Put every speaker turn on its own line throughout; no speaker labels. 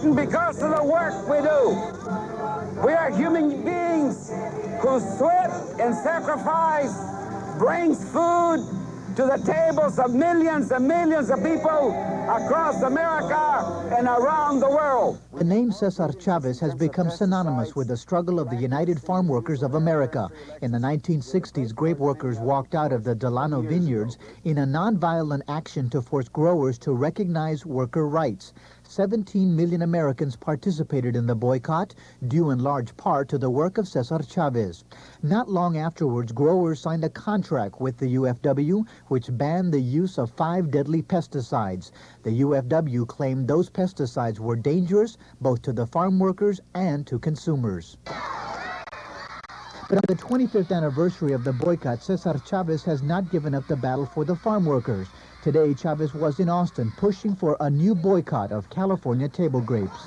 important because of the work we do. We are human beings whose sweat and sacrifice brings food to the tables of millions and millions of people across America and around the world.
The name Cesar Chavez has become synonymous with the struggle of the United Farm Workers of America. In the 1960s, grape workers walked out of the Delano vineyards in a nonviolent action to force growers to recognize worker rights. 17 million Americans participated in the boycott, due in large part to the work of Cesar Chavez. Not long afterwards, growers signed a contract with the UFW, which banned the use of 5 deadly pesticides. The UFW claimed those pesticides were dangerous both to the farm workers and to consumers. But on the 25th anniversary of the boycott, Cesar Chavez has not given up the battle for the farm workers. Today, Chavez was in Austin pushing for a new boycott of California table grapes.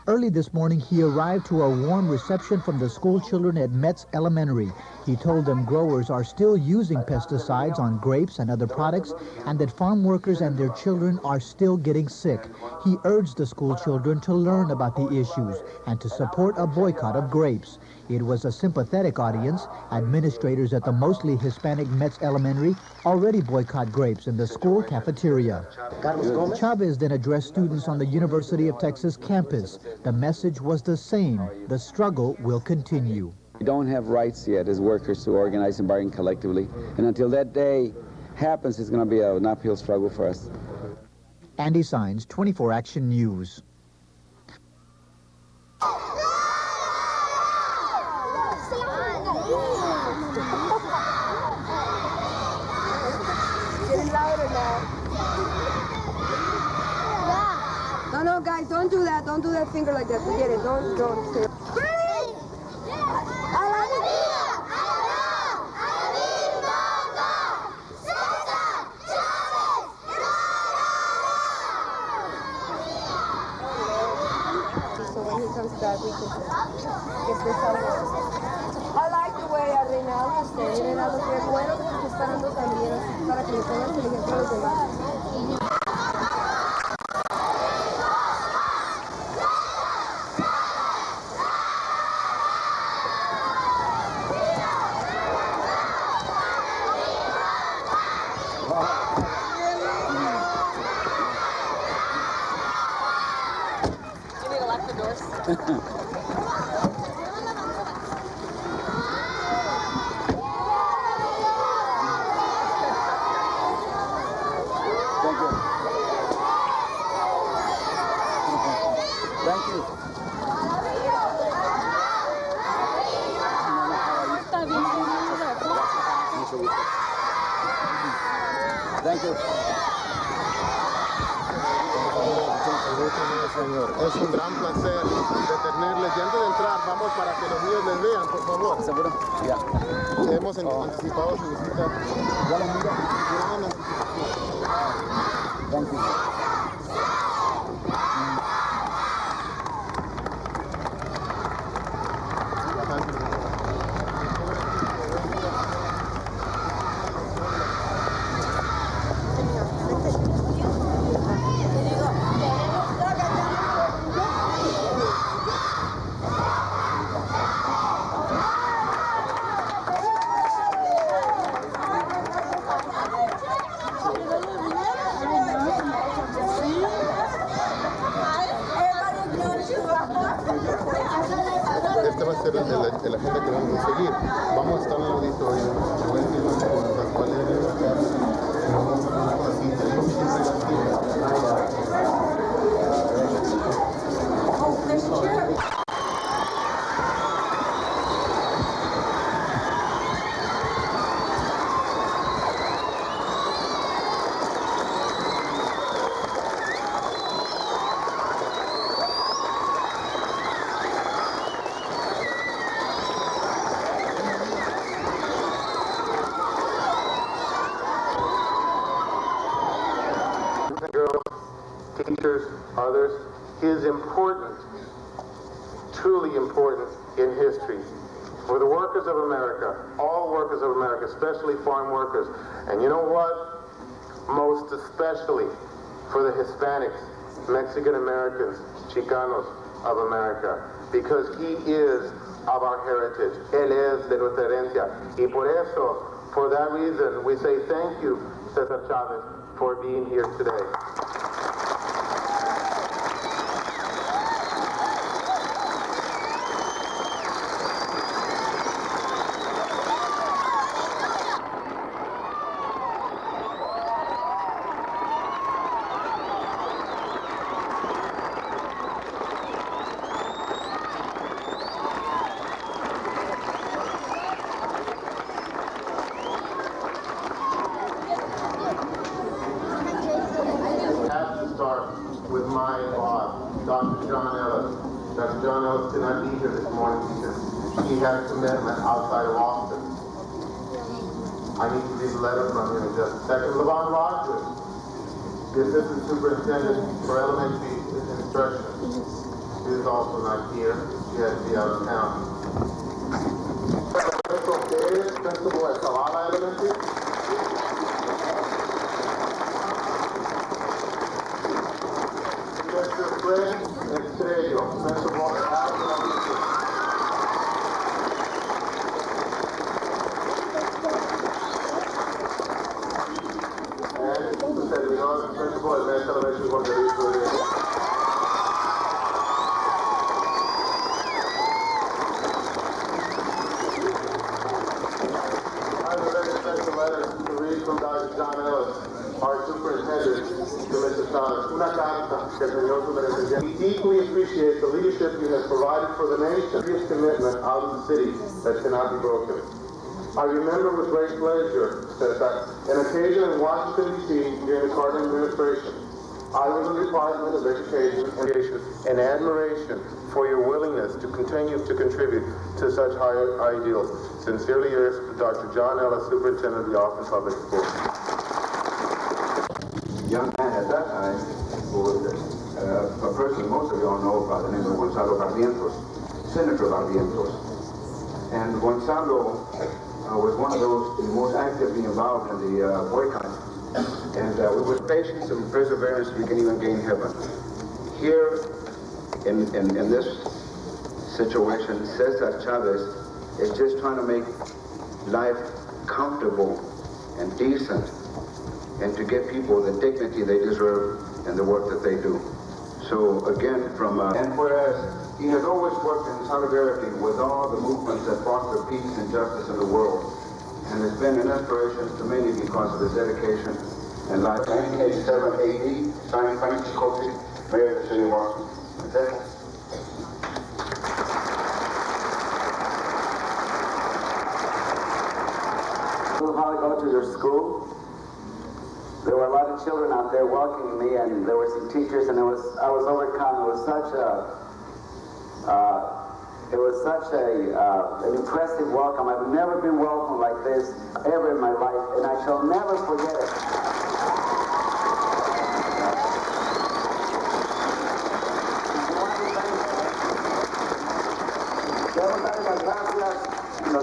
Early this morning, he arrived to a warm reception from the school children at Metz Elementary. He told them growers are still using pesticides on grapes and other products, and that farm workers and their children are still getting sick. He urged the school children to learn about the issues and to support a boycott of grapes. It was a sympathetic audience. Administrators at the mostly Hispanic Metz Elementary already boycott grapes in the school cafeteria. Chavez then addressed students on the University of Texas campus. The message was the same. The struggle will continue.
We don't have rights yet as workers to organize and bargain collectively. And until that day happens, it's going to be an uphill struggle for us.
Andy Sines, 24 Action News.
No, guys, don't do that. Don't do that finger like that. Forget it. Don't. Free! A la vida! Cesar Chavez! So when he comes back, we can get this out. I like the way a Reinaldo está. Reinaldo, que es bueno que se está dando también, así para que le pongas el ejemplo a los demás.
Thank you.
Señor, es un gran placer de tenerles. Y antes de entrar, vamos para que los niños les vean, por favor.
¿Seguro? Ya.
Hemos anticipado su visita.
¿Ya los niños? Thank you.
Esta va a ser la agenda que vamos a seguir. Vamos a estar en el auditorio. Teachers, others, is important, truly important in history. For the workers of America, all workers of America, especially farm workers. And you know what? most especially for the Hispanics, Mexican Americans, Chicanos of America, because he is of our heritage. Él es de nuestra herencia. Y por eso, for that reason, we say thank you, Cesar Chavez, for being here today. With my boss, Dr. John Ellis. Dr. John Ellis could not be here this morning because he had a commitment outside of Austin. I need to read a letter from him in just a second. Levon Rogers, the Assistant Superintendent for Elementary Instruction. She is also not here. She had to be out of town. Principal at Salala Elementary. Mr. Fred Estrello, Principal at Elementary. And Mr. Servidor, Principal at Metz Elementary School. I'm ready to send a letter to read from Dr. John Ellis, our Superintendent, to Mr. Chavez. Una carta que el señor Superintendente. We deeply appreciate the leadership you have provided for the nation. Serious commitment out of the city that cannot be broken. I remember with great pleasure that an occasion in Washington, D.C. during the Carter administration, I was in the Department of Education and admiration for your willingness to continue to contribute to such higher ideals. Sincerely yours, Dr. John Ellis, Superintendent of the Austin Public Schools.
Young man at that time was a person most of you all know by the name of Gonzalo Barrientos, Senator Barrientos. And Gonzalo was one of those most actively involved in the boycott. And with patience and perseverance, we can even gain heaven. Here, in this situation, Cesar Chavez is just trying to make life comfortable and decent, and to give people the dignity they deserve in the work that they do. So again, and whereas he has always worked in solidarity with all the movements that foster peace and justice in the world, and has been an inspiration to many because of his dedication and life. 1987 AD, signed Francis Cote, Mayor of the City of Austin.
How I go to your school. There were a lot of children out there welcoming me, and there were some teachers, and I was overcome. It was such an impressive welcome. I've never been welcomed like this ever in my life, and I shall never forget it.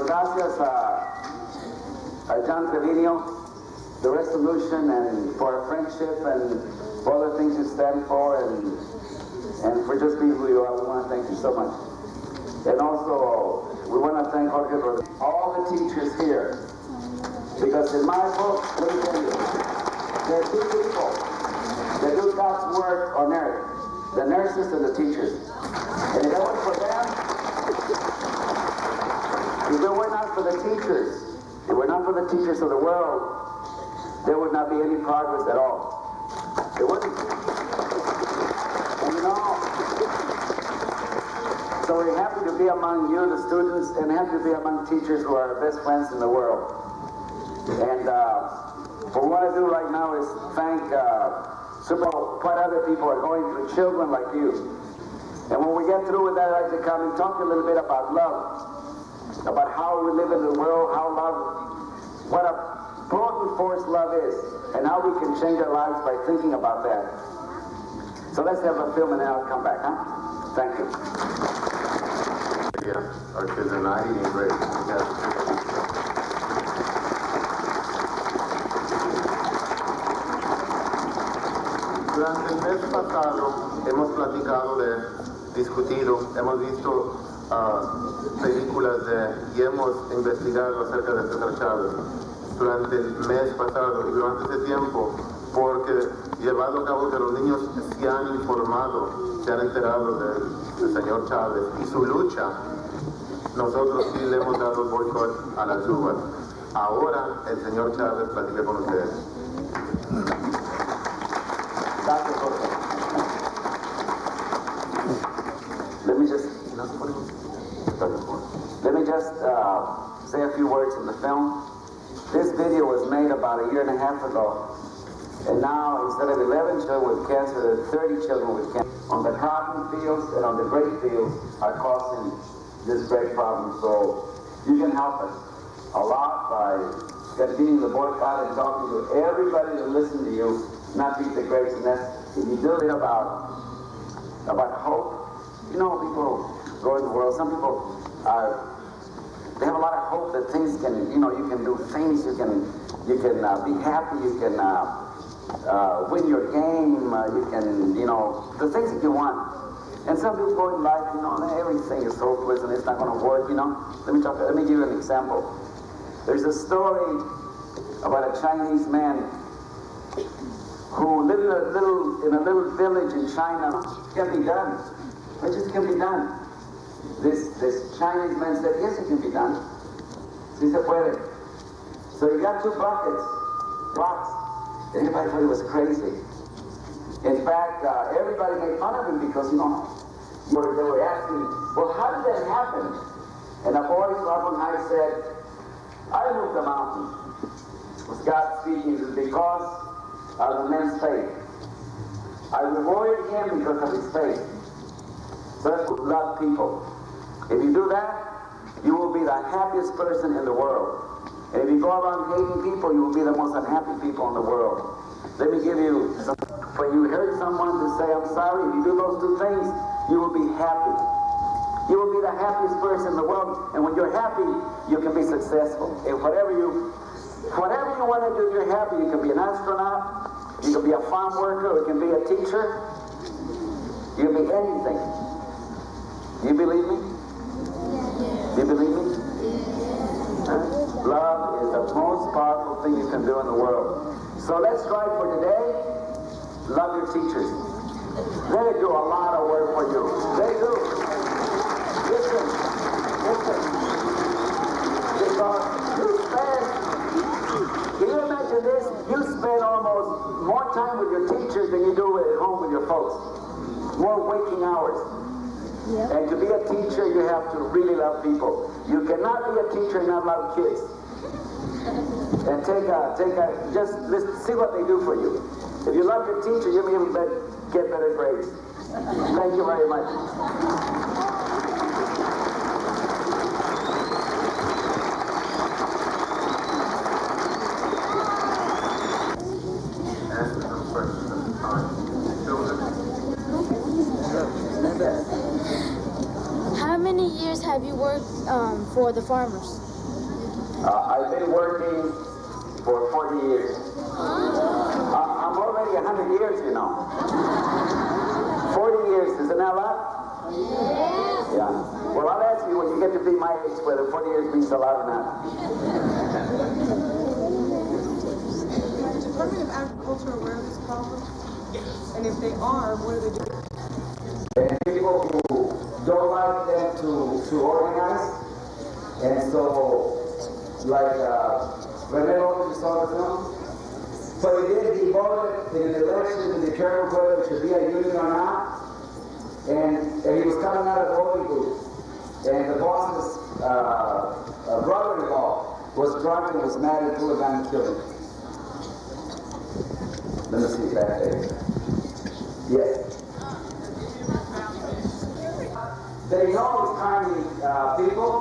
Gracias a John Trevino, the resolution, and for our friendship and for all the things you stand for, and for just being who you are. We want to thank you so much. And also, we want to thank Jorge for all the teachers here, because in my book, let me tell you, there are two people that do God's work on earth: the nurses and the teachers. And if it weren't for them, if it were not for the teachers, if it were not for the teachers of the world, there would not be any progress at all. It wouldn't. And you know, so we're happy to be among you, the students, and happy to be among teachers who are our best friends in the world. And for what I do right now is thank what other people are going through, children like you. And when we get through with that, I'd like to come and talk a little bit about love, about how we live in the world, how love, what a potent force love is, and how we can change our lives by thinking about that. So let's have a film and then I'll come back, huh? Thank you.
Yeah, our kids are not eating great. Durante el mes pasado hemos platicado, discutido, hemos visto películas y hemos investigado acerca de Cesar Chavez durante el mes pasado y durante ese tiempo, porque llevado a cabo que los niños se han informado, se han enterado del señor Chávez y su lucha, nosotros sí le hemos dado boicot a las uvas. Ahora el señor Chávez platica con ustedes.
Gracias, Jorge. Let me just say a few words in the film. This video was made about a year and a half ago, and now instead of 11 children with cancer, there are 30 children with cancer. On the cotton fields and on the grape fields are causing this great problem. So you can help us a lot by continuing the boycott and talking to everybody to listen to you, not beat the grapes. And that's, if you do it about hope, you know, people go in the world, some people they have a lot of hope that things can, you know, you can do things, you can be happy, you can win your game, you can, you know, the things that you want. And some people go in life, you know, everything is hopeless and it's not going to work, you know. Let me give you an example. There's a story about a Chinese man who lived in a little village in China. It can be done. It just can be done. This Chinese man said, yes, it can be done. Sí se puede. So he got 2 blocks. Everybody thought he was crazy. In fact, everybody made fun of him because, you know, they were asking, well, how did that happen? And a voice up on high said, I moved the mountain. It was God speaking. It was because of the man's faith. I rewarded him because of his faith. So that's what love people. If you do that, you will be the happiest person in the world. And if you go around hating people, you will be the most unhappy people in the world. Let me give you some. When you hurt someone to say, I'm sorry, if you do those 2 things, you will be happy. You will be the happiest person in the world. And when you're happy, you can be successful. And whatever you want to do, you're happy. You can be an astronaut, you can be a farm worker, you can be a teacher, you can be anything. You believe me? You believe me? Love is the most powerful thing you can do in the world. So let's strive for today. Love your teachers. They do a lot of work for you. They do. Listen. Because can you imagine this? You spend almost more time with your teachers than you do at home with your folks. More waking hours. Yep. And to be a teacher, you have to really love people. You cannot be a teacher and not love kids. And just listen, see what they do for you. If you love your teacher, you'll be able to get better grades. Thank you very much.
How many years have you worked for the farmers?
I've been working for 40 years. I'm already 100 years, you know. 40 years, isn't that a lot? Yeah. Well, I'll ask you when you get to be my age whether 40 years means a lot or not.
Is the Department of Agriculture aware of this problem? Yes. And if they are, what are they doing?
And people who don't like them to organize, and so, like René Lopez saw the film. So he voted in an election to determine whether it should be a union or not. And he was coming out of the voting booth. And the boss's brother-in-law was drunk and was mad and threw a gun and killed him. Let me see that there. Yes. They know it's kindly people,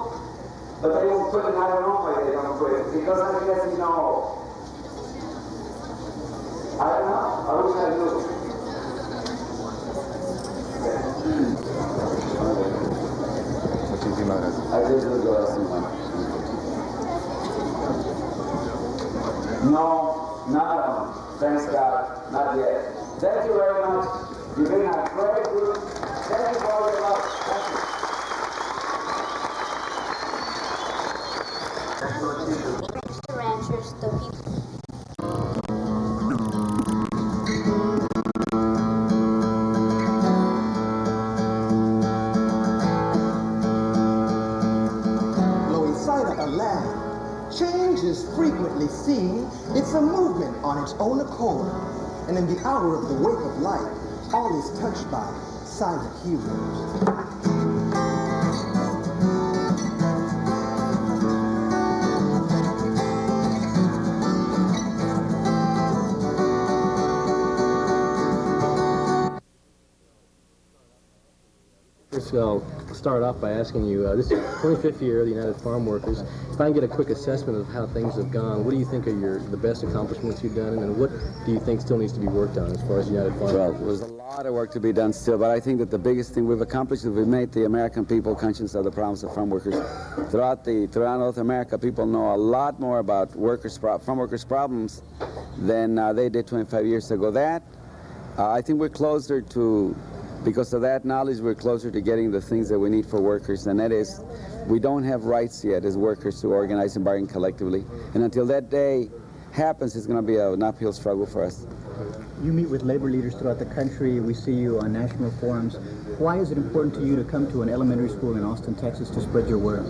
but they won't put it. I don't know why they don't put it. Because I guess you know. I don't know. I wish I knew.
Muchísimas gracias.
I did do the last one. No, none of them. Thanks God. Not yet. Thank you very much. You've been a great group. Thank you for all your love. Thank you.
The ranchers, the people.
Change is frequently seen. It's a movement on its own accord. And in the hour of the wake of life, all is touched by silent heroes.
I'll start off by asking you, this is the 25th year of the United Farm Workers. If I can get a quick assessment of how things have gone, what do you think are the best accomplishments you've done, and what do you think still needs to be worked on as far as United Farm Workers?
Well, there's a lot of work to be done still, but I think that the biggest thing we've accomplished is we've made the American people conscious of the problems of farm workers. Throughout North America, people know a lot more about farm workers' problems than they did 25 years ago. I think we're closer to. Because of that knowledge, we're closer to getting the things that we need for workers, and that is, we don't have rights yet as workers to organize and bargain collectively. And until that day happens, it's going to be an uphill struggle for us.
You meet with labor leaders throughout the country. We see you on national forums. Why is it important to you to come to an elementary school in Austin, Texas to spread your word?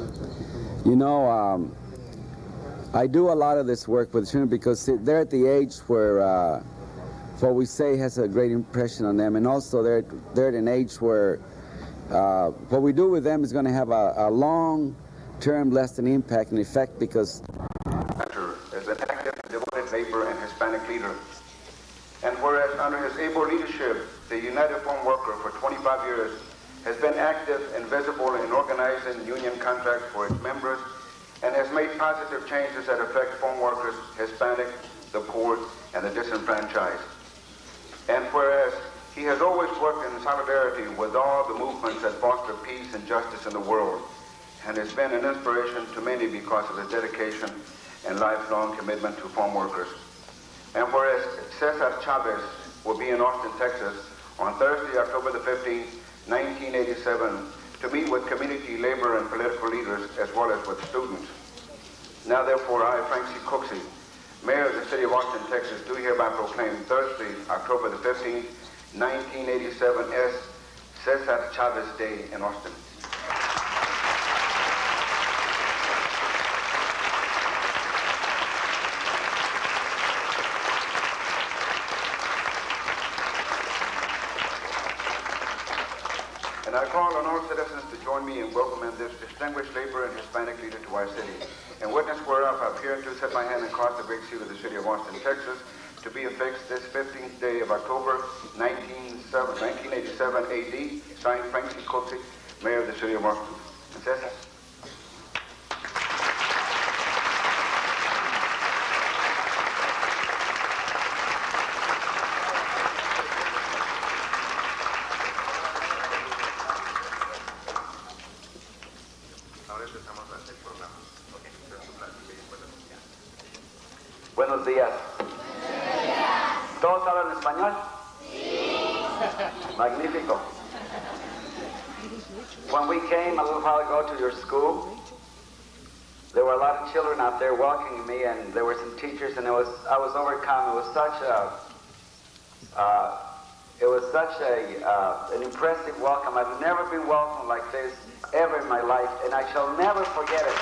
You know, I do a lot of this work with children because they're at the age where what we say has a great impression on them, and also they're at an age where what we do with them is going to have a long-term lasting impact and effect, because
as an active and devoted labor and Hispanic leader. And whereas under his able leadership, the United Farm Worker for 25 years has been active and visible in organizing union contracts for its members and has made positive changes that affect farm workers, Hispanic, the poor, and the disenfranchised. And whereas he has always worked in solidarity with all the movements that foster peace and justice in the world, and has been an inspiration to many because of his dedication and lifelong commitment to farm workers. And whereas Cesar Chavez will be in Austin, Texas on Thursday, October the 15th, 1987, to meet with community, labor, and political leaders, as well as with students. Now, therefore, I, Frank C. Cooksey, Mayor of the City of Austin, Texas, do hereby proclaim Thursday, October the 15th, 1987 as Cesar Chavez Day in Austin. And I call on all citizens to join me in welcoming this distinguished labor and Hispanic leader to our city. In witness whereof, I appear to set my hand and cross the great seal of the City of Austin, Texas, to be affixed this 15th day of October, 1987 AD, signed Frank C. Cooksey, Mayor of the City of Austin. And Cesar. Buenos días. ¿Todos hablan español? Sí. Magnífico. When we came a little while ago to your school, there were a lot of children out there welcoming me, and there were some teachers, and I was overcome. It was such an impressive welcome. I've never been welcomed like this ever in my life, and I shall never forget it.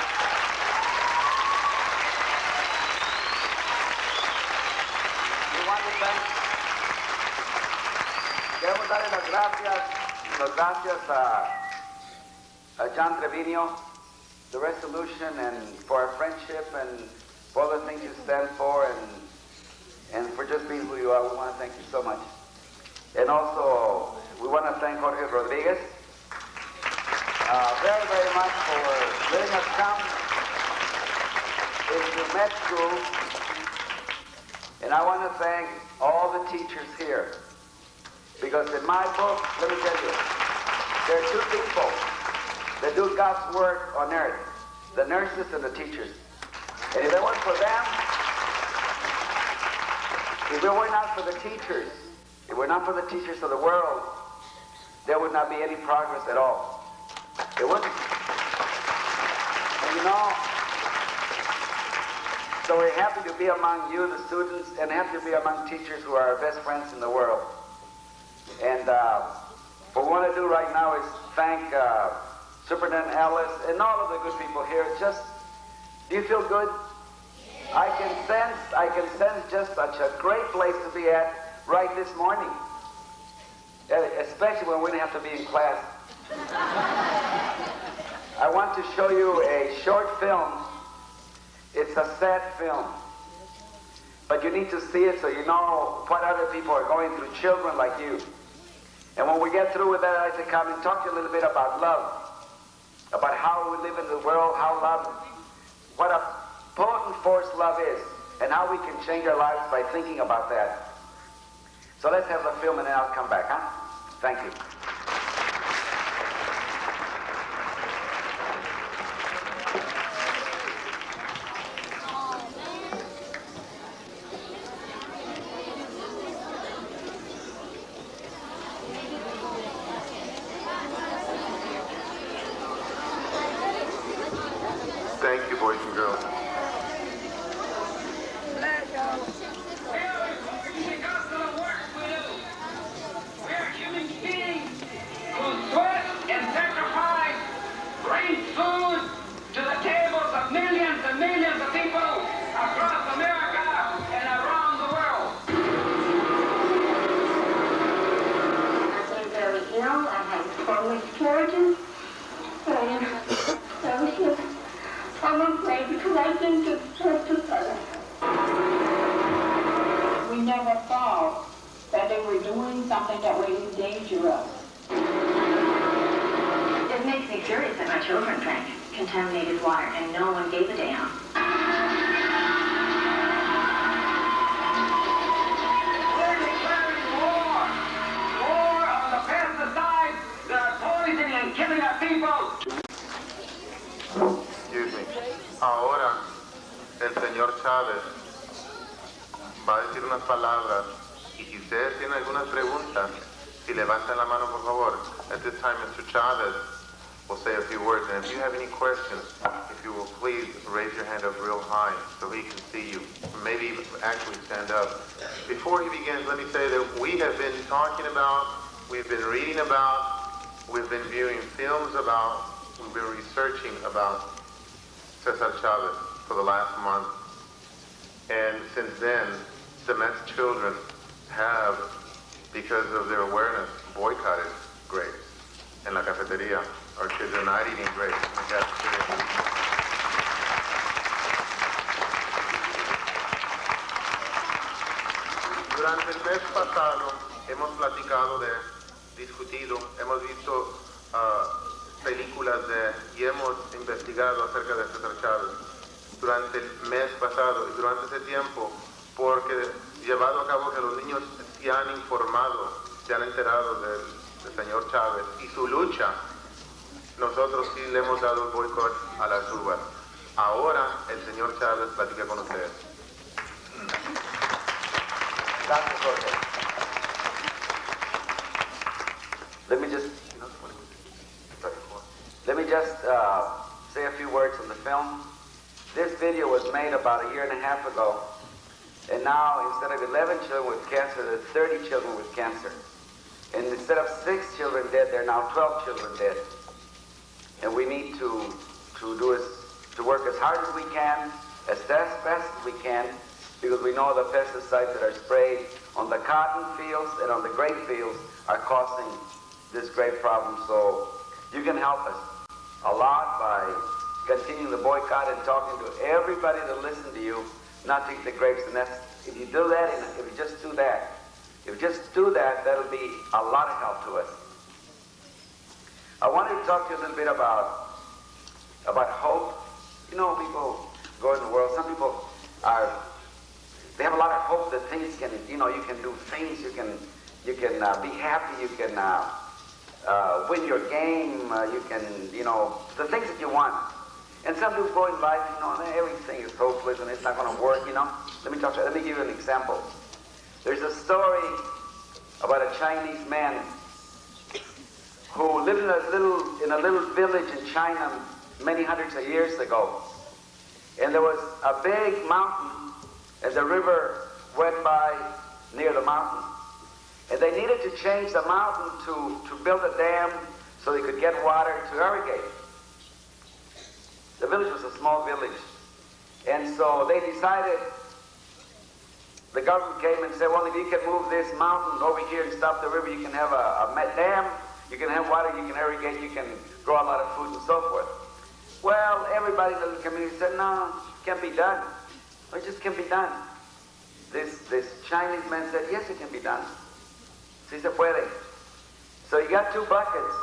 Queremos darle las gracias a John Trevino, the resolution, and for our friendship, and for all the things you stand for, and for just being who you are. We want to thank you so much. And also, we want to thank Jorge Rodriguez very, very much for letting us come into Metz School. And I want to thank all the teachers here. Because in my book, let me tell you, there are two people that do God's work on earth, the nurses and the teachers. And if it weren't for them, if it were not for the teachers,
If it were not for the teachers of the world, there would not be any progress at all. There wouldn't. And you know, so we're happy to be among you, the students, and happy to be among teachers who are our best friends in the world. And what we want to do right now is thank Superintendent Ellis and all of the good people here. Just, do you feel good? I can sense just such a great place to be at right this morning, especially when we didn't have to be in class. I want to show you a short film. It's a sad film, but you need to see it so you know what other people are going through, children like you. And when we get through with that, I'd like to come and talk to you a little bit about love, about how we live in the world, how love, what a potent force love is, and how we can change our lives by thinking about that. So let's have the film and then I'll come back, huh? Thank you.
Thank you, boys and girls.
I'm afraid because I think it's hurt to others. We never thought that they were doing something that was in danger of.
It makes me furious that my children drank contaminated water and no one gave a damn.
We're declaring war! War on the pesticides that are poisoning and killing our people!
Excuse me. Ahora, el señor Chávez va a decir unas palabras y si ustedes tienen algunas preguntas, si levantan la mano, por favor. At this time, Mr. Chavez will say a few words, and if you have any questions, if you will please raise your hand up real high so he can see you. Maybe even actually stand up. Before he begins, let me say that we have been talking about, we've been reading about, we've been viewing films about, we've been researching about Cesar Chavez for the last month. And since then, the Metz children have, because of their awareness, boycotted grapes in la cafeteria. Our kids are not eating grapes in the cafeteria. Durante el mes pasado hemos platicado discutido, hemos visto películas y hemos investigado acerca de Cesar Chavez durante el mes pasado y durante ese tiempo, porque llevado a cabo que los niños se han informado, se han enterado del señor Chávez y su lucha, nosotros sí le hemos dado el boicot a las uvas. Ahora el señor Chávez platica con ustedes.
Gracias, Jorge. Let me just say a few words on the film. This video was made about 1.5 years ago, and now instead of 11 children with cancer, there's 30 children with cancer. And instead of 6 children dead, there are now 12 children dead. And we need to work as hard as we can, as best as we can, because we know the pesticides that are sprayed on the cotton fields and on the grape fields are causing this great problem. So you can help us a lot by continuing the boycott and talking to everybody that listen to you not to eat the grapes. And that's, if you do that, and if you just do that, that'll be a lot of help to us. I wanted to talk to you a little bit about hope. You know, people go in the world, some people they have a lot of hope that things can, you can do things, you can be happy, you can win your game, you can, the things that you want. And some people go in life, everything is hopeless and it's not going to work, Let me give you an example. There's a story about a Chinese man who lived in a little village in China many hundreds of years ago. And there was a big mountain, and the river went by near the mountain. And they needed to change the mountain to build a dam so they could get water to irrigate. The village was a small village. And so they decided, the government came and said, well, if you can move this mountain over here and stop the river, you can have a dam, you can have water, you can irrigate, you can grow a lot of food and so forth. Well, everybody in the community said, no, it can't be done. It just can't be done. This Chinese man said, yes, it can be done. Si se puede. So he got 2 buckets.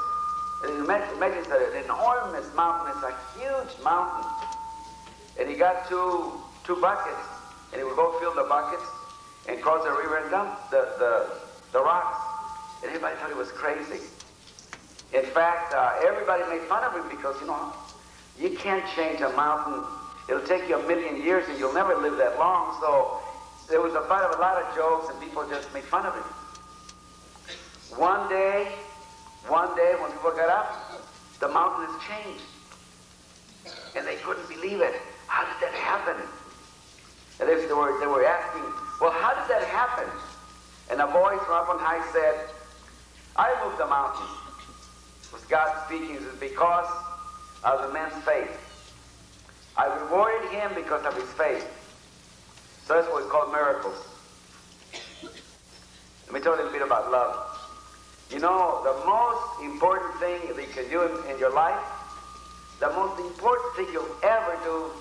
And imagine it's an enormous mountain. It's a huge mountain. And he got two buckets. And he would go fill the buckets and cross the river and dump the rocks. And everybody thought he was crazy. In fact, everybody made fun of him because, you can't change a mountain. It'll take you 1,000,000 years and you'll never live that long. So there was a lot of jokes and people just made fun of him. One day when people got up, the mountain has changed. And they couldn't believe it. How did that happen? And they were asking, well, how did that happen? And a voice from up on high said, I moved the mountain. It was God speaking. It was because of the man's faith. I rewarded him because of his faith. So that's what we call miracles. Let me tell you a little bit about love. The most important thing that you can do in your life, the most important thing you'll ever do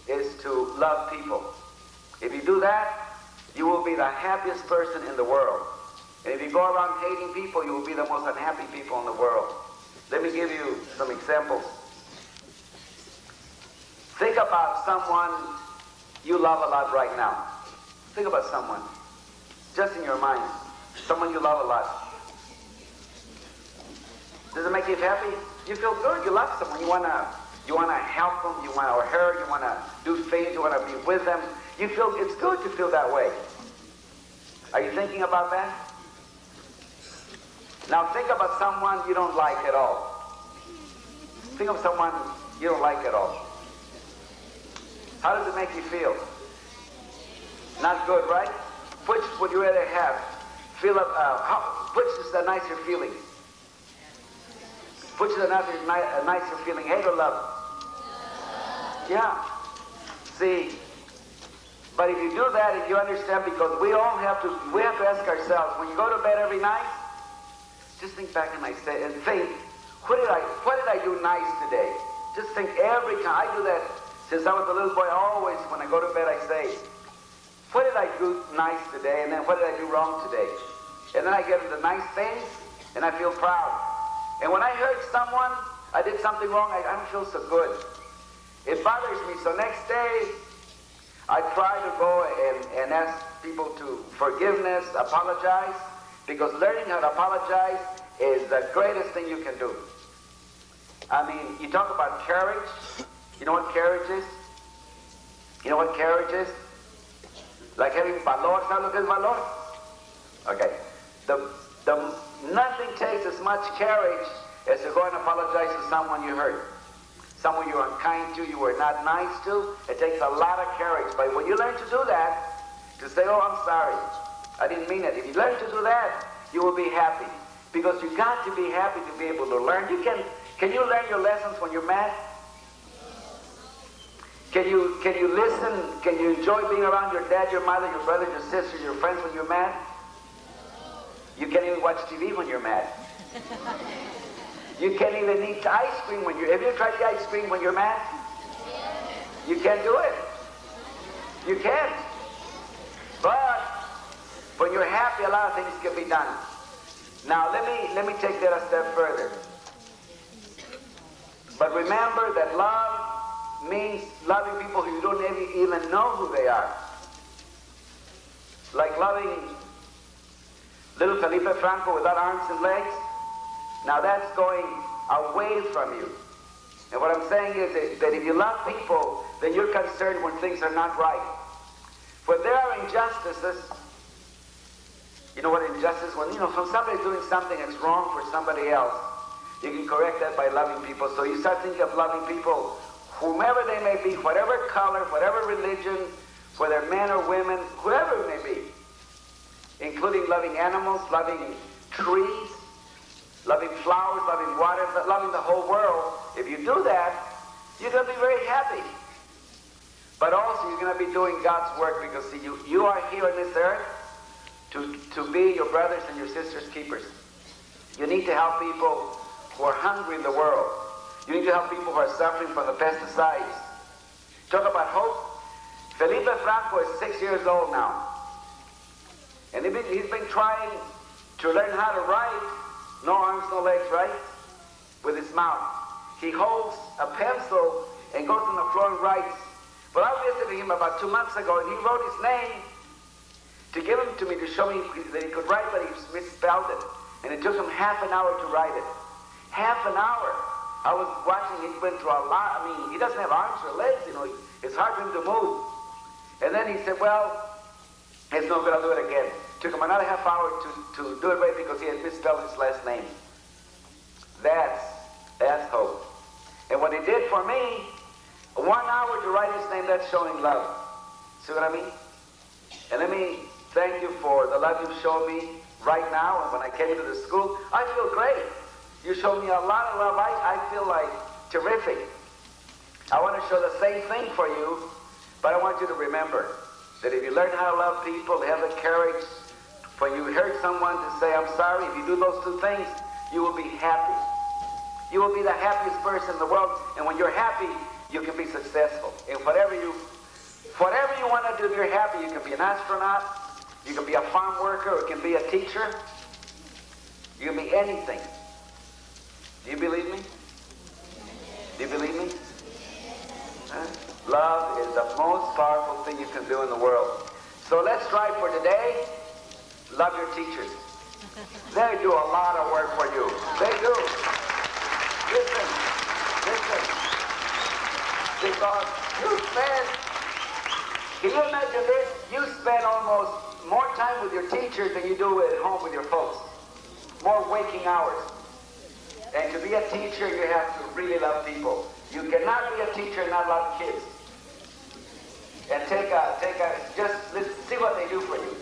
is to love people. If you do that, you will be the happiest person in the world. And if you go around hating people, you will be the most unhappy people in the world. Let me give you some examples. Think about someone you love a lot right now. Think about someone, just in your mind, someone you love a lot. Does it make you happy? You feel good. You love someone. You wanna help them. You wanna her. You wanna do things. You wanna be with them. You feel it's good to feel that way. Are you thinking about that? Now think about someone you don't like at all. Think of someone you don't like at all. How does it make you feel? Not good, right? Which would you rather have? Which is the nicer feeling? Which is a nicer feeling, hate or love? Yeah. See, but if you do that, if you understand, because we have to ask ourselves, when you go to bed every night, just think back and think, what did I do nice today? Just think every time. I do that since I was a little boy. Always, when I go to bed, I say, what did I do nice today? And then what did I do wrong today? And then I get into nice things, and I feel proud. And when I hurt someone, I did something wrong, I don't feel so good. It bothers me. So next day, I try to go and ask people to forgiveness, apologize, because learning how to apologize is the greatest thing you can do. I mean, you talk about courage. You know what courage is? You know what courage is? Like having valor. ¿Sabes lo que es valor? Okay. Nothing takes as much courage as to go and apologize to someone you hurt. Someone you were unkind to, you were not nice to. It takes a lot of courage. But when you learn to do that, to say, oh, I'm sorry, I didn't mean it. If you learn to do that, you will be happy. Because you got to be happy to be able to learn. Can you learn your lessons when you're mad? Can you listen? Can you enjoy being around your dad, your mother, your brother, your sister, your friends when you're mad? You can't even watch TV when you're mad. You can't even eat ice cream when have you tried the ice cream when you're mad? You can't do it. You can't. But when you're happy, a lot of things can be done. Now let me take that a step further. But remember that love means loving people who you don't even know who they are. Like loving little Felipe Franco without arms and legs. Now that's going away from you. And what I'm saying is that if you love people, then you're concerned when things are not right. For there are injustices
You know what injustice? When, when somebody's doing something that's wrong for somebody else, you can correct that by loving people. So you start thinking of loving people, whomever they may be, whatever color, whatever religion, whether men or women, whoever it may be, including loving animals, loving trees, loving flowers, loving water, loving the whole world. If you do that, you're going to be very happy. But also you're going to be doing God's work, because see, you are here on this earth to be your brothers and your sisters' keepers. You need to help people who are hungry in the world. You need to help people who are suffering from the pesticides. Talk about hope. Felipe Franco is 6 years old now. And he's been trying to learn how to write, no arms, no legs, right? With his mouth. He holds a pencil and goes on the floor and writes. But I visited him about 2 months ago, and he wrote his name to give him to me to show me that he could write, but he misspelled it. And it took him half an hour to write it. Half an hour. I was watching, he went through a lot. I mean, he doesn't have arms or legs, it's hard for him to move. And then he said, well, it's no good, I'll do it again. Took him another half hour to do it right, because he had misspelled his last name. That's hope. And what he did for me, 1 hour to write his name, that's showing love. See what I mean? And let me thank you for the love you've shown me right now. And when I came into the school, I feel great. You showed me a lot of love. I feel like terrific. I want to show the same thing for you, but I want you to remember that if you learn how to love people, have the courage, when you hurt someone, to say, I'm sorry, if you do those two things, you will be happy. You will be the happiest person in the world, and when you're happy, you can be successful. And whatever you want to do, if you're happy, you can be an astronaut, you can be a farm worker, or you can be a teacher, you can be anything. Do you believe me? Do you believe me? Huh? Love is the most powerful thing you can do in the world. So let's strive for today. Love your teachers. They do a lot of work for you. They do. Listen. Because can you imagine this? You spend almost more time with your teachers than you do at home with your folks. More waking hours. And to be a teacher, you have to really love people. You cannot be a teacher and not love kids. And just see what they do for you.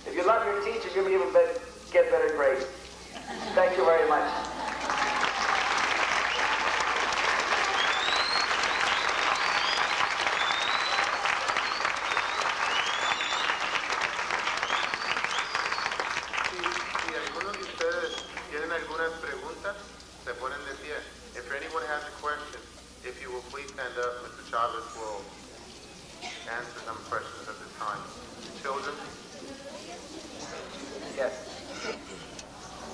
If you love your teacher, you'll be able to get better grades. Thank you very much.
Si algunos de ustedes tienen algunas preguntas, se ponen de pie. If anyone has a question, if you will please stand up, Mr. Chavez will answer some questions at this time. Children?
Yes.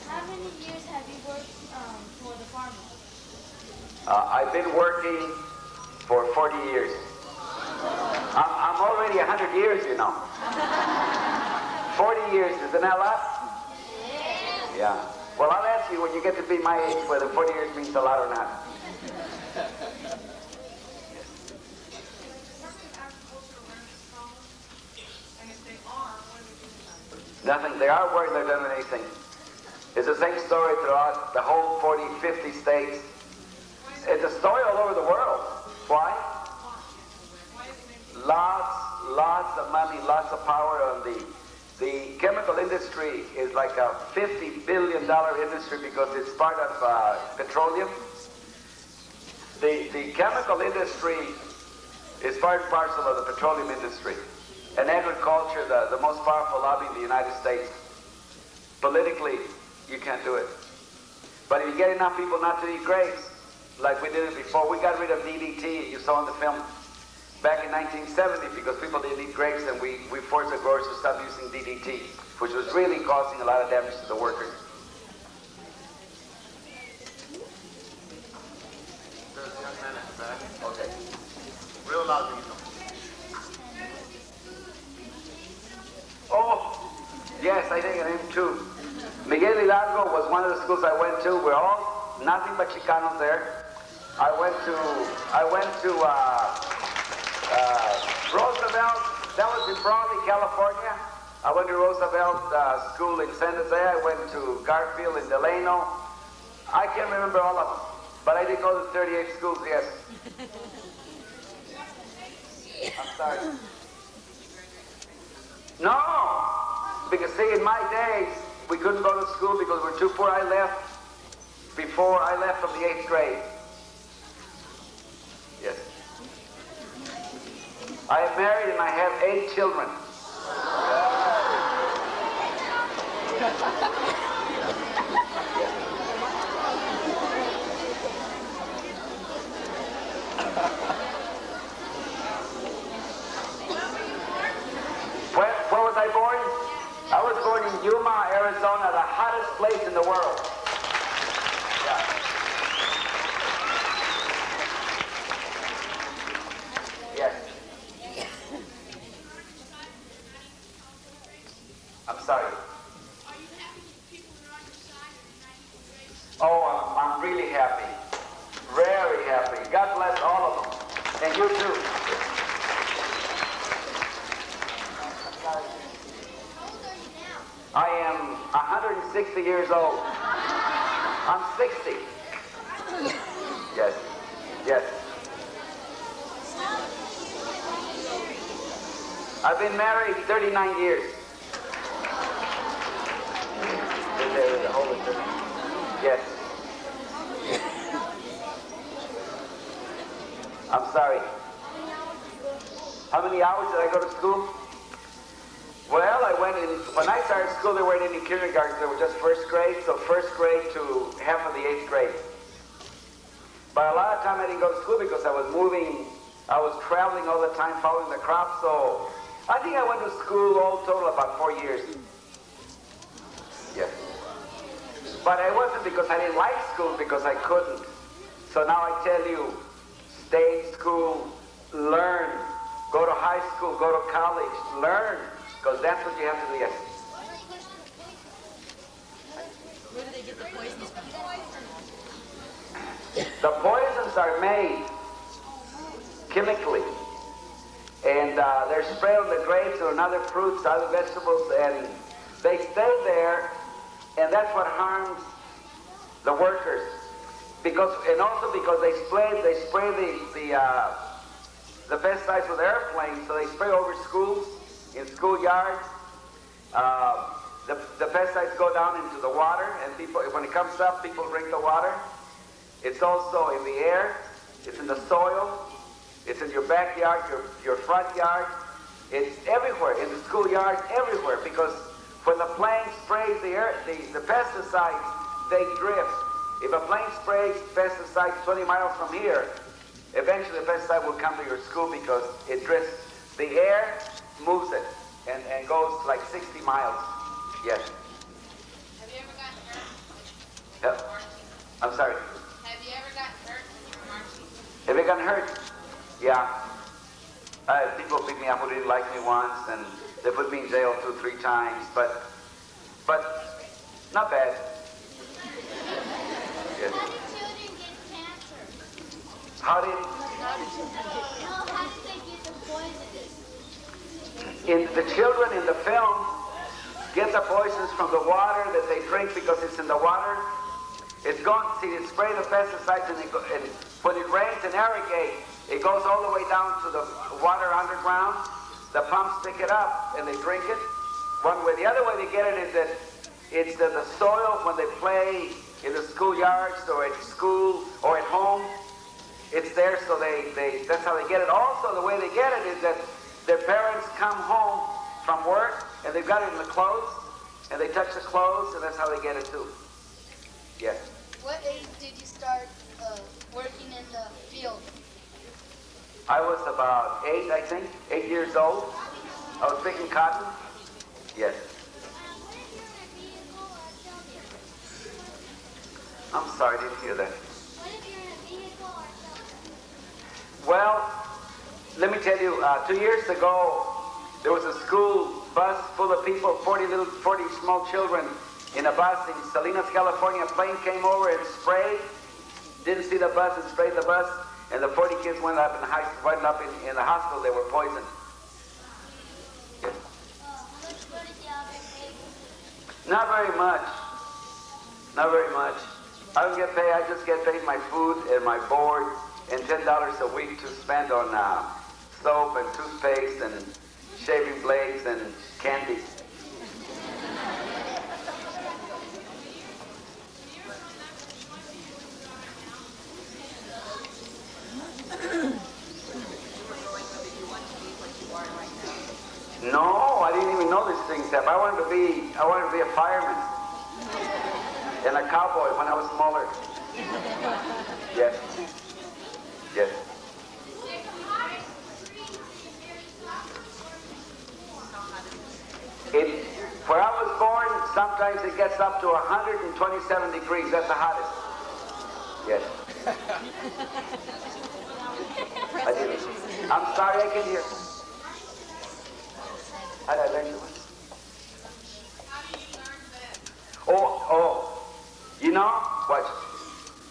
How many years have you worked for the farmers?
I've been working for 40 years. I'm already 100 years, 40 years, isn't that a lot? Yeah. Well, I'll ask you when you get to be my age whether 40 years means a lot or not. Nothing. They aren't worried they're doing anything. It's the same story throughout the whole 40, 50 states. It's a story all over the world. Why? Lots of money, lots of power on the chemical industry is like a $50 billion industry because it's part of petroleum. The chemical industry is part and parcel of the petroleum industry. And agriculture, the most powerful lobby in the United States. Politically, you can't do it. But if you get enough people not to eat grapes, like we did it before, we got rid of DDT, you saw in the film, back in 1970, because people didn't eat grapes, and we forced the growers to stop using DDT, which was really causing a lot of damage to the workers.
There's a young man in the back.
Okay.
Real loud, you know.
Oh, yes, I think of him too. Miguel Hidalgo was one of the schools I went to. We're all nothing but Chicanos there. I went to Roosevelt. That was in Brawley, California.
I went to Roosevelt School in San Jose. I went to Garfield in Delano. I can't remember all of them, but I did go to 38 schools, yes. I'm sorry. No, because see, in my days, we couldn't go to school because we were too poor. I left before I left from the 8th grade. Yes. I am married and I have 8 children. Where was I born? I was born in Yuma, Arizona, the hottest place in the world. Yeah. Yes. I'm sorry. Oh, I'm really happy. Very happy. God bless all of them. And you too. I am 160 years old. I'm 60. Yes. Yes. I've been married 39 years. Been there with the whole eternity. Yes. I'm sorry. How many hours did I go to school? Well, I went in, when I started school, there weren't any kindergartens, there were just first grade, so first grade to half of the 8th grade. But a lot of time I didn't go to school because I was moving, I was traveling all the time following the crops, so I think I went to school all total about 4 years. Yes. But it wasn't because I didn't like school, because I couldn't. So now I tell you, stay in school, learn, go to high school, go to college, learn. Because that's what you have to do, yes.
Where do they get the poisons from?
The poisons are made chemically. And they're sprayed on the grapes or on other fruits, other vegetables, and they stay there, and that's what harms the workers. Because, and also because they spray the pesticides with airplanes, so they spray over schools, in schoolyards. The pesticides go down into the water, and people, when it comes up, people drink the water. It's also in the air, it's in the soil, it's in your backyard, your front yard. It's everywhere, in the schoolyards, everywhere, because when the plane sprays the pesticides, they drift. If a plane sprays pesticides 20 miles from here, eventually the pesticide will come to your school because it drifts. The air moves it and goes like 60 miles. Yes.
Have you ever gotten hurt?
I'm sorry.
Have you ever gotten hurt when you were marching?
Have you gotten hurt? Yeah. People picked me up who didn't like me once, and they put me in jail 2-3 times, but not bad. Yes.
How did children get cancer?
How did
they get the poisons?
The children in the film get the poisons from the water that they drink because it's in the water. It's gone. See, they spray the pesticides, and when it rains and irrigate, it goes all the way down to the water underground. The pumps pick it up and they drink it. One way. The other way they get it is that it's the soil when they play in the schoolyards or at school or at home. It's there, so that's how they get it. Also, the way they get it is that their parents come home from work and they've got it in the clothes, and they touch the clothes, and that's how they get it too. Yes.
What age did you start working in the field?
I was about 8, I think, 8 years old. I was picking cotton. Yes. I'm sorry, I didn't hear that.
What if you're in a vehicle or something?
Well, let me tell you, 2 years ago, there was a school bus full of people, 40 small children in a bus in Salinas, California. A plane came over and sprayed, didn't see the bus and sprayed the bus, and the 40 kids went up in the hospital. They were poisoned. Yes.
What did
Not very much. Not very much. I don't get paid. I just get paid my food and my board and $10 a week to spend on soap and toothpaste and shaving blades and candy. No, I didn't even know these things. I wanted to be a fireman and a cowboy when I was smaller. Yes. Yes. Where I was born, sometimes it gets up to 127 degrees. That's the hottest. Yes. I'm sorry, I can hear. How did I learn to? Oh, you know what?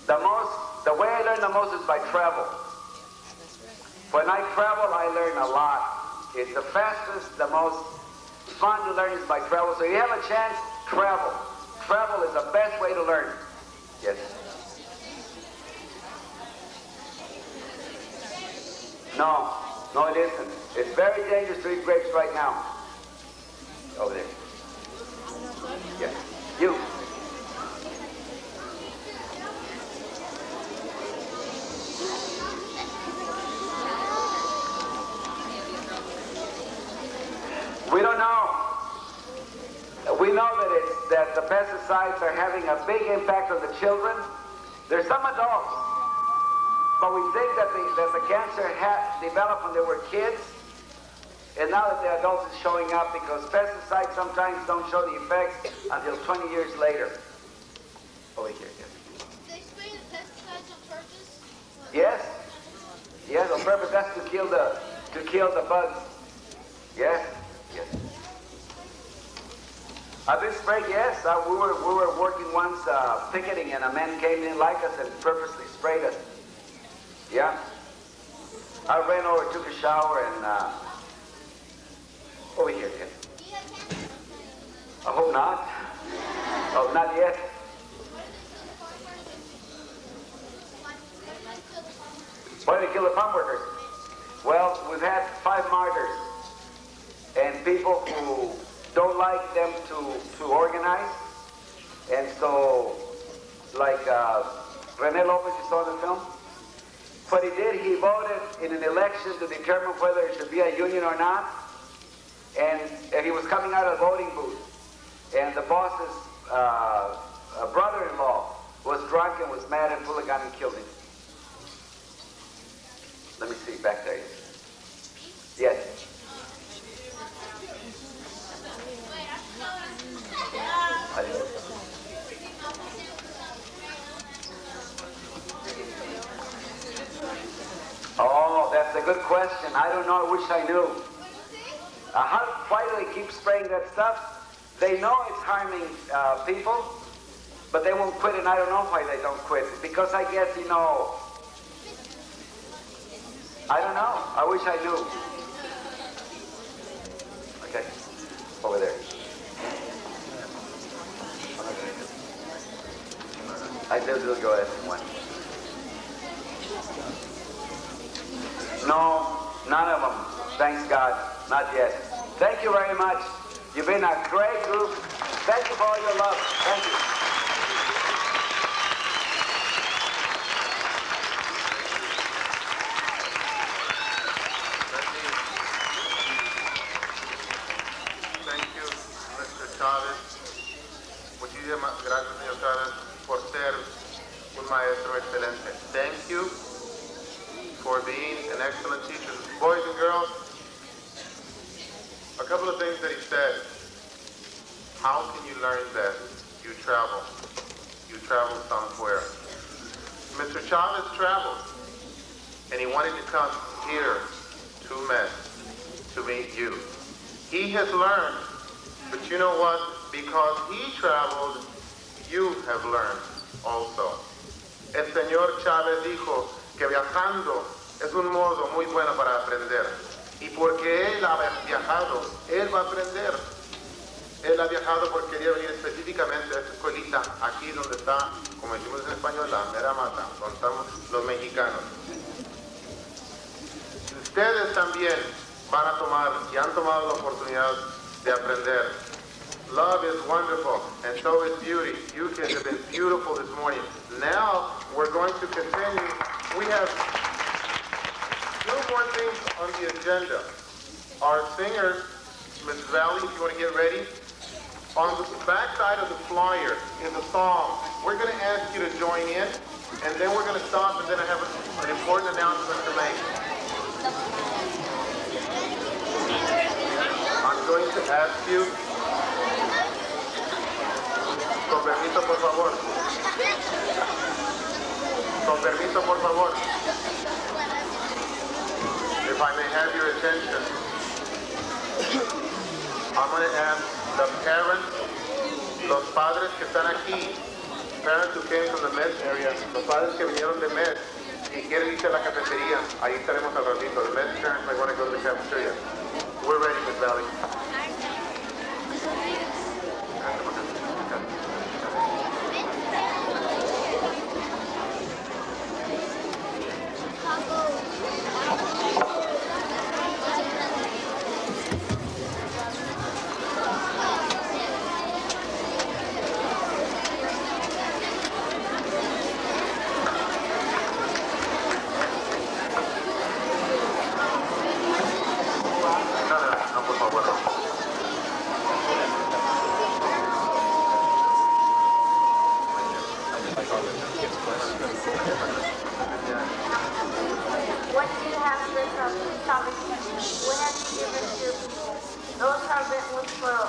The way I learn the most is by travel. When I travel, I learn a lot. It's the fastest, the most fun to learn is by travel. So you have a chance, travel. Travel is the best way to learn. Yes. No, it isn't. It's very dangerous to eat grapes right now. Over there. Yes. You. We don't know. We know that the pesticides are having a big impact on the children. There's some adults, but we think that the cancer developed when they were kids, and now that the adults is showing up because pesticides sometimes don't show the effects until 20 years later. Over here, yes.
They spray the pesticides on purpose?
Yes. Yes, on purpose. That's to kill the bugs. Yes. Yes. I've been sprayed, yes. We were working once picketing, and a man came in like us and purposely sprayed us. Yeah. I ran over, took a shower, and over here, yes. I hope not. Oh, not yet. Why did they kill the farm workers? Well, we've had 5 martyrs. And people who don't like them to organize. And so, like Rene Lopez, you saw in the film? What he did, he voted in an election to determine whether it should be a union or not. And he was coming out of the voting booth. And the boss's brother-in-law was drunk and was mad and pulled a gun and killed him. Let me see, back there. Yes. Oh, that's a good question. I don't know. I wish I knew. Why do they keep spraying that stuff? They know it's harming people, but they won't quit, and I don't know why they don't quit. Because I guess, I don't know. I wish I knew. Okay, over there. I did go ahead and one. No, none of them. Thanks God. Not yet. Thank you very much. You've been a great group. Thank you for all your love. Thank you.
Thank you, Mr. Chavez. Muchísimas gracias, señor Chavez, por ser un maestro excelente. Thank you for being an excellent teacher. Boys and girls, a couple of things that he said. How can you learn that? You travel. You travel somewhere. Mr. Chavez traveled, and he wanted to come here to Metz to meet you. He has learned, but you know what? Because he traveled, you have learned also. El señor Chavez dijo que viajando es un modo muy bueno para aprender. Y porque él ha viajado, él va a aprender. Él ha viajado porque quería venir específicamente a esta escuelita, aquí donde está, como decimos en español, la mera mata, donde estamos los mexicanos. Ustedes también van a tomar y han tomado la oportunidad de aprender. Love is wonderful, and so is beauty. You kids have been beautiful this morning. Now we're going to continue. We have 2 more things on the agenda. Our singers, Miss Valley, if you want to get ready. On the back side of the flyer is a song. We're going to ask you to join in, and then we're going to stop, and then I have an important announcement to make. I'm going to ask you, con permiso, por favor. Con permiso, por favor. If I may have your attention, I'm going to ask the parents, los padres que están aquí, parents who came from the Metz area, los padres que vinieron de Metz y quieren irse a la cafetería, ahí estaremos al ratito. The Metz parents might want to go to the cafeteria. We're ready, Miss Valley.
What do you have for salvation? What have you given to your people? Those are written with pearls.